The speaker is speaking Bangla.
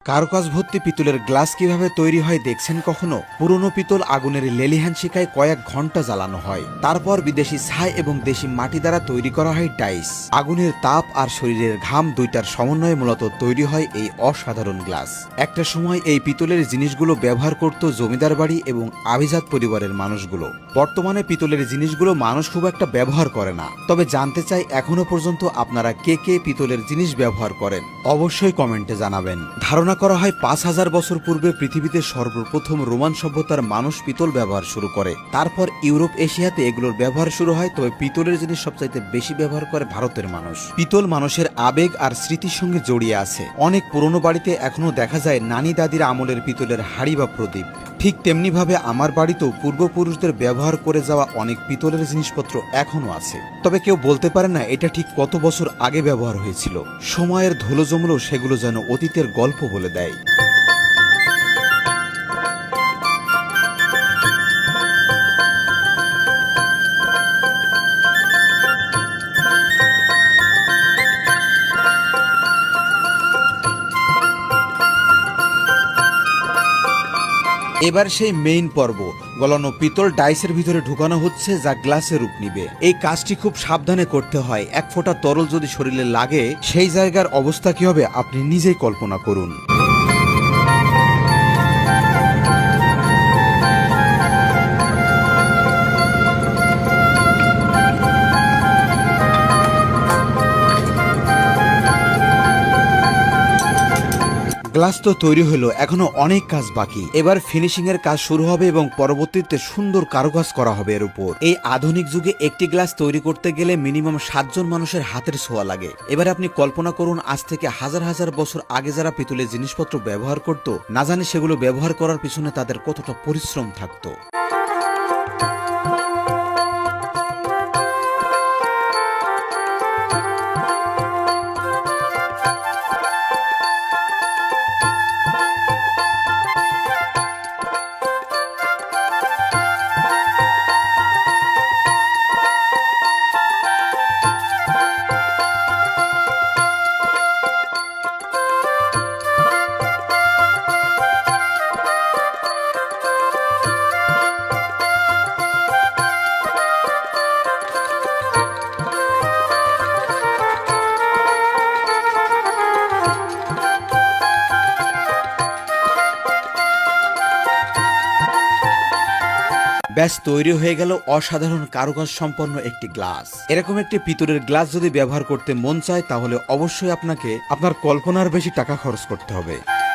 কারুকাজ ভর্তি পিতলের গ্লাস কিভাবে তৈরি হয় দেখছেন কখনো? পুরনো পিতল আগুনের লেলিহান শিখায় কয়েক ঘন্টা জ্বালানো হয়, তারপর বিদেশি ছাই এবং দেশি মাটি দ্বারা তৈরি করা হয় ডাইস। আগুনের তাপ আর শরীরের ঘাম দুইটার সমন্বয়ে মূলত তৈরি হয় এই অসাধারণ গ্লাস। একটা সময় এই পিতলের জিনিসগুলো ব্যবহার করত জমিদার বাড়ি এবং আভিজাত পরিবারের মানুষগুলো। বর্তমানে পিতলের জিনিসগুলো মানুষ খুব একটা ব্যবহার করে না। তবে জানতে চাই এখনো পর্যন্ত আপনারা কে কে পিতলের জিনিস ব্যবহার করেন, অবশ্যই কমেন্টে জানাবেন। ধারণা করা হয় ৫,০০০ বছর পূর্বে পৃথিবীতে সর্বপ্রথম রোমান সভ্যতার মানুষ পিতল ব্যবহার শুরু করে। তারপর ইউরোপ এশিয়াতে এগুলোর ব্যবহার শুরু হয়। তবে পিতলের জিনিস সবচাইতে বেশি ব্যবহার করে ভারতের মানুষ। পিতল মানুষের আবেগ আর স্মৃতির সঙ্গে জড়িয়ে আছে। অনেক পুরনো বাড়িতে এখনো দেখা যায় নানি দাদির আমলের পিতলের হাড়ি বা প্রদীপ। ঠিক তেমনিভাবে আমার বাড়িতেও পূর্বপুরুষদের ব্যবহার করে যাওয়া অনেক পিতলের জিনিসপত্র এখনো আছে। তবে কেউ বলতে পারে না এটা ঠিক কত বছর আগে ব্যবহার হয়েছিল। সময়ের ধুলো জমলেও সেগুলো যেন অতীতের গল্প বলে দেয়। এবার সেই মেইন পর্ব, গলানো পিতল ডাইসের ভিতরে ঢুকানো হচ্ছে, যা গ্লাসে রূপ নিবে। এই কাজটি খুব সাবধানে করতে হয়। এক ফোঁটা তরল যদি শরীরে লাগে, সেই জায়গার অবস্থা কি হবে আপনি নিজেই কল্পনা করুন। গ্লাস তো তৈরি হলো, এখনো অনেক কাজ বাকি। এবার ফিনিশিং এর কাজ শুরু হবে এবং পরবর্তীতে সুন্দর কারুকাজ করা হবে এর উপর। এই আধুনিক যুগে একটি গ্লাস তৈরি করতে গেলে মিনিমাম ৭ জন মানুষের হাতের ছোঁয়া লাগে। এবার আপনি কল্পনা করুন, আজ থেকে হাজার হাজার বছর আগে যারা পিতলের জিনিসপত্র ব্যবহার করত, না জানি সেগুলো ব্যবহার করার পিছনে তাদের কতটা পরিশ্রম থাকতো। ব্যাস তৈরি হয়ে গেল অসাধারণ কারুকাজ সম্পন্ন একটি গ্লাস। এরকম একটি পিতলের গ্লাস যদি ব্যবহার করতে মন চায়, তাহলে অবশ্যই আপনাকে আপনার কল্পনার বেশি টাকা খরচ করতে হবে।